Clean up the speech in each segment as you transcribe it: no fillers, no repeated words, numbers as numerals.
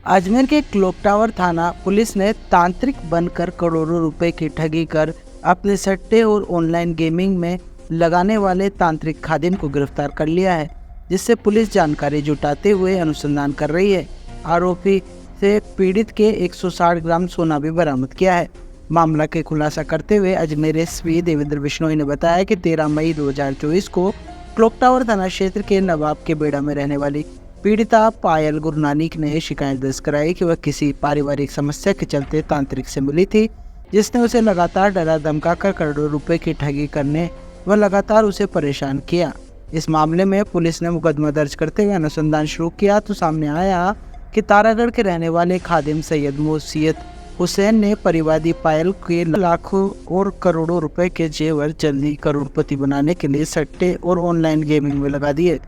अजमेर के clock tower थाना police ने तांत्रिक बनकर करोड़ों रुपए की ठगी कर अपने सट्टे और ऑनलाइन गेमिंग में लगाने वाले तांत्रिक खादिम को गिरफ्तार कर लिया है, जिससे पुलिस जानकारी जुटाते हुए अनुसंधान कर रही है। आरोपी से पीड़ित के 160 ग्राम सोना भी बरामद किया है। मामला के खुलासा करते हुए अजमेर एसपी देवेंद्र बिश्नोई ने बताया कि 13 मई 2024 को क्लॉक टावर थाना क्षेत्र के नवाब के बेड़ा में रहने वाली पीड़िता पायल गुरनानिक ने शिकायत दर्ज कराई कि वह किसी पारिवारिक समस्या के चलते तांत्रिक से मिली थी, जिसने उसे लगातार डरा धमकाकर करोड़ों रुपए की ठगी करने व लगातार उसे परेशान किया। इस मामले में पुलिस ने मुकदमा दर्ज करते हुए अनुसंधान शुरू किया तो सामने आया कि तारागढ़ के रहने वाले खादिम सैयद मोहसियत हुसैन ने परिवादी पायल के लाखों और करोड़ों रुपए के जेवर जल्दी करोड़पति बनाने के लिए सट्टे और ऑनलाइन गेमिंग में लगा दिए,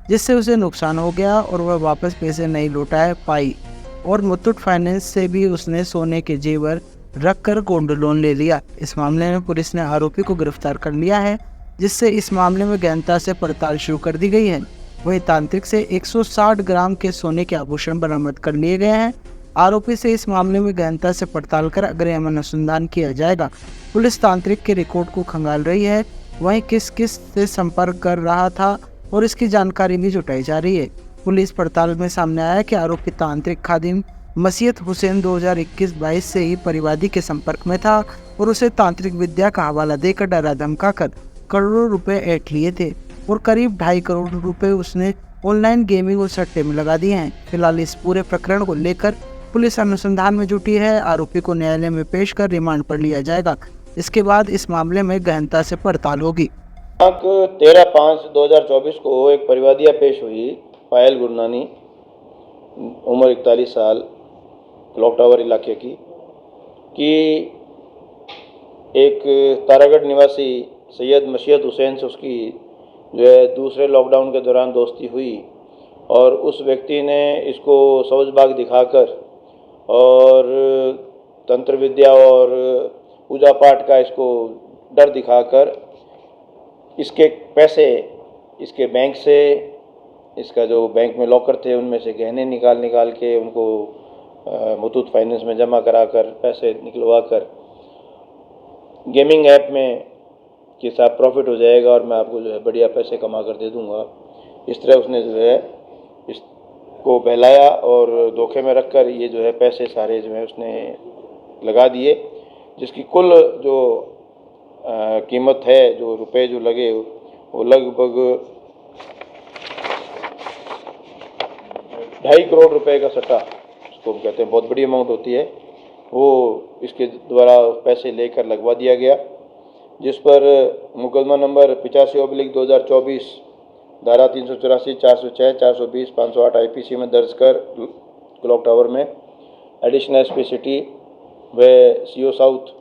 जिससे उसे नुकसान हो गया और वह वापस पैसे नहीं लौटा पाई और मुथूट फाइनेंस से भी उसने सोने के जेवर रखकर गोल्ड लोन ले लिया। इस मामले में पुलिस ने आरोपी को गिरफ्तार कर लिया है, जिससे इस मामले में गहनता से पड़ताल शुरू कर दी गई है। वहीं तांत्रिक से 160 ग्राम के सोने के आभूषण बरामद कर लिए गए हैं। आरोपी से इस मामले में गहनता से पड़ताल कर अग्रिम अनुसंधान किया जाएगा। पुलिस तांत्रिक के रिकॉर्ड को खंगाल रही है, वहीं किस किस से संपर्क कर रहा था और इसकी जानकारी भी जुटाई जा रही है। पुलिस पड़ताल में सामने आया कि आरोपी तांत्रिक खादिम मसीयत हुसैन 2021-22 से ही परिवादी के संपर्क में था और उसे तांत्रिक विद्या का हवाला देकर डरा धमकाकर करोड़ों रुपए ऐंठ लिए थे और करीब 2.5 करोड़ रुपए उसने ऑनलाइन गेमिंग और सट्टे में लगा दिए हैं। फिलहाल इस पूरे प्रकरण को लेकर पुलिस अनुसंधान में जुटी है। आरोपी को न्यायालय में पेश कर रिमांड पर लिया जाएगा। इसके बाद इस मामले में गहनता से पड़ताल होगी। 13/5/2024 को एक परिवादिया पेश हुई पायल गुरनानी, उम्र 41 साल, क्लॉक टावर इलाके की, कि एक तारागढ़ निवासी सैयद मसीयत हुसैन से उसकी जो है दूसरे लॉकडाउन के दौरान दोस्ती हुई और उस व्यक्ति ने इसको सौजबाग दिखाकर और तंत्र विद्या और पूजा पाठ का इसको डर दिखाकर इसके पैसे इसके बैंक से, इसका जो बैंक में लॉकर थे उनमें से गहने निकाल के उनको मुथूट फाइनेंस में जमा कराकर पैसे निकलवा कर गेमिंग ऐप में कि साहब प्रॉफिट हो जाएगा और मैं आपको जो है बढ़िया पैसे कमा कर दे दूंगा, इस तरह उसने जो है इसको बहलाया और धोखे में रखकर ये जो है पैसे सारे जो है उसने लगा दिए, जिसकी कुल जो कीमत है, जो रुपए जो लगे, वो लगभग 2.5 करोड़ रुपए का सट्टा, उसको कहते हैं बहुत बड़ी अमाउंट होती है, वो इसके द्वारा पैसे लेकर लगवा दिया गया, जिस पर मुकदमा नंबर 85/2024 धारा 384, 406, 420, 508 IPC में दर्ज कर क्लॉक टावर में एडिशनल एसपी सिटी व CO साउथ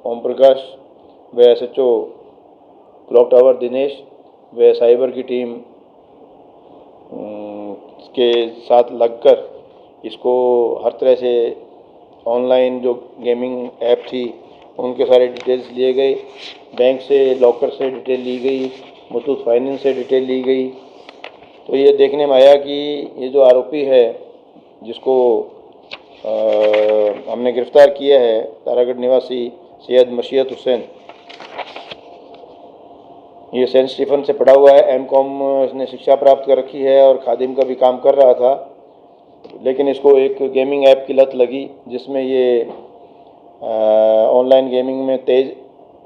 ओम प्रकाश व SHO क्लॉक टावर दिनेश व साइबर की टीम के साथ लगकर इसको हर तरह से ऑनलाइन जो गेमिंग ऐप थी उनके सारे डिटेल्स लिए गए, बैंक से लॉकर से डिटेल ली गई, मुथूट फाइनेंस से डिटेल ली गई। तो ये देखने में आया कि ये जो आरोपी है जिसको हमने गिरफ्तार किया है, तारागढ़ निवासी सैयद मसीयत हुसैन, ये सेंट स्टीफन से पढ़ा हुआ है, MCOM इसने शिक्षा प्राप्त कर रखी है और खादिम का भी काम कर रहा था, लेकिन इसको एक गेमिंग ऐप की लत लगी जिसमें ये ऑनलाइन गेमिंग में तेज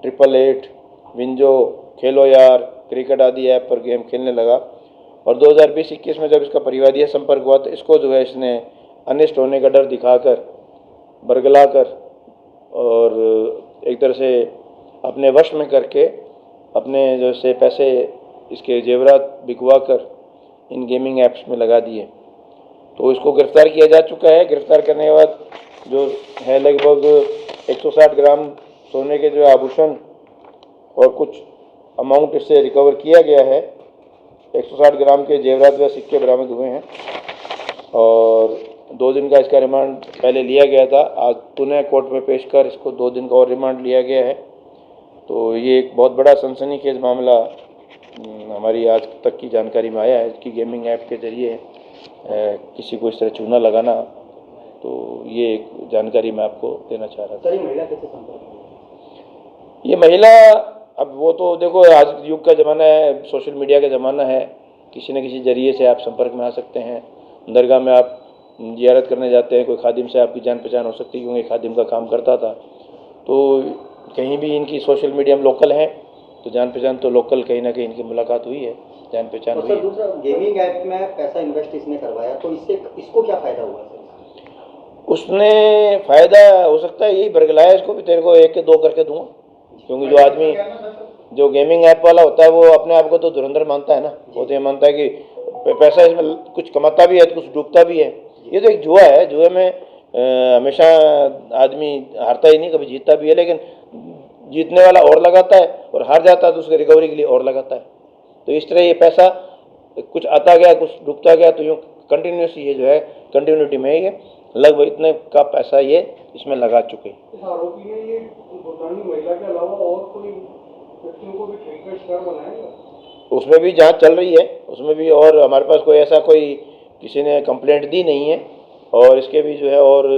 888, विंजो, खेलो यार, क्रिकेट आदि ऐप पर गेम खेलने लगा और 2020-21 में जब इसका परिवादीय संपर्क हुआ तो इसको जो है इसने अनिष्ट होने का डर दिखाकर, बरगलाकर और एक तरह से अपने वश में करके अपने जैसे पैसे इसके जेवरात बिकवा कर इन गेमिंग ऐप्स में लगा दिए। तो इसको गिरफ्तार किया जा चुका है। गिरफ्तार करने के बाद जो है लगभग 160 ग्राम सोने के जो आभूषण और कुछ अमाउंट इससे रिकवर किया गया है। 160 ग्राम के जेवरात व सिक्के बरामद हुए हैं और 2 दिन का इसका रिमांड पहले लिया गया था। आज पुनः कोर्ट में पेश कर इसको 2 दिन का और रिमांड लिया गया है। तो ये एक बहुत बड़ा सनसनीखेज मामला हमारी आज तक की जानकारी में आया है कि गेमिंग ऐप के जरिए किसी को इस तरह चूना लगाना ये एक जानकारी मैं आपको देना चाह रहा था। सर, ये महिला कैसे संपर्क में? ये महिला, अब वो तो देखो आज युग का ज़माना है, सोशल मीडिया का ज़माना है, किसी न किसी ज़रिए से आप संपर्क में आ सकते हैं। दरगाह में आप ज़ियारत करने जाते हैं, कोई खादिम से आपकी जान पहचान हो सकती है, क्योंकि खादिम का काम करता था। तो कहीं भी इनकी सोशल मीडिया में लोकल है तो जान पहचान तो लोकल, कहीं ना कहीं इनकी मुलाकात हुई है, जान पहचान और हुई सर है। दूसरा, गेमिंग ऐप में पैसा इन्वेस्ट इसने करवाया, तो इससे इसको क्या फ़ायदा हुआ सर? उसने फ़ायदा हो सकता है यही बरगलाया इसको भी, तेरे को 1 के 2 करके दूंगा, क्योंकि जो आदमी जो गेमिंग ऐप वाला होता है वो अपने आप को तो धुरंधर मानता है ना, वो तो ये मानता है कि पैसा इसमें कुछ कमाता भी है तो कुछ डूबता भी है। ये तो एक जुआ है, जुए में हमेशा आदमी हारता ही नहीं, कभी जीतता भी है, लेकिन जीतने वाला और लगाता है और हार जाता है तो उसके रिकवरी के लिए और लगाता है। तो इस तरह ये पैसा कुछ आता गया कुछ डूबता गया, तो यूँ कंटिन्यूस ये जो है कंटिन्यूटी में ये लगभग इतने का पैसा ये इसमें लगा चुके। इस आरोपी ने ये भूटानी महिला के अलावा और कोई व्यक्तियों को भी ठगी का शिकार बनाया? उसमें भी जांच चल रही है, उसमें भी, और हमारे पास कोई ऐसा कोई किसी ने कंप्लेंट दी नहीं है, और इसके भी जो है और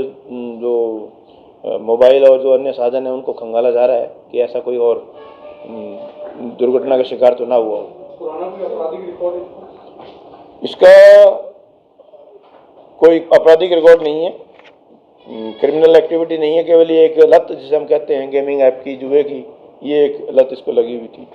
जो मोबाइल और जो अन्य साधन है उनको खंगाला जा रहा है कि ऐसा कोई और दुर्घटना का शिकार तो ना हुआ हो। पुराना कोई आपराधिक रिकॉर्ड है? इसका कोई आपराधिक रिकॉर्ड नहीं है, क्रिमिनल एक्टिविटी नहीं है, केवल ये एक लत जिसे हम कहते हैं गेमिंग ऐप की, जुए की, ये एक लत इसको लगी हुई थी।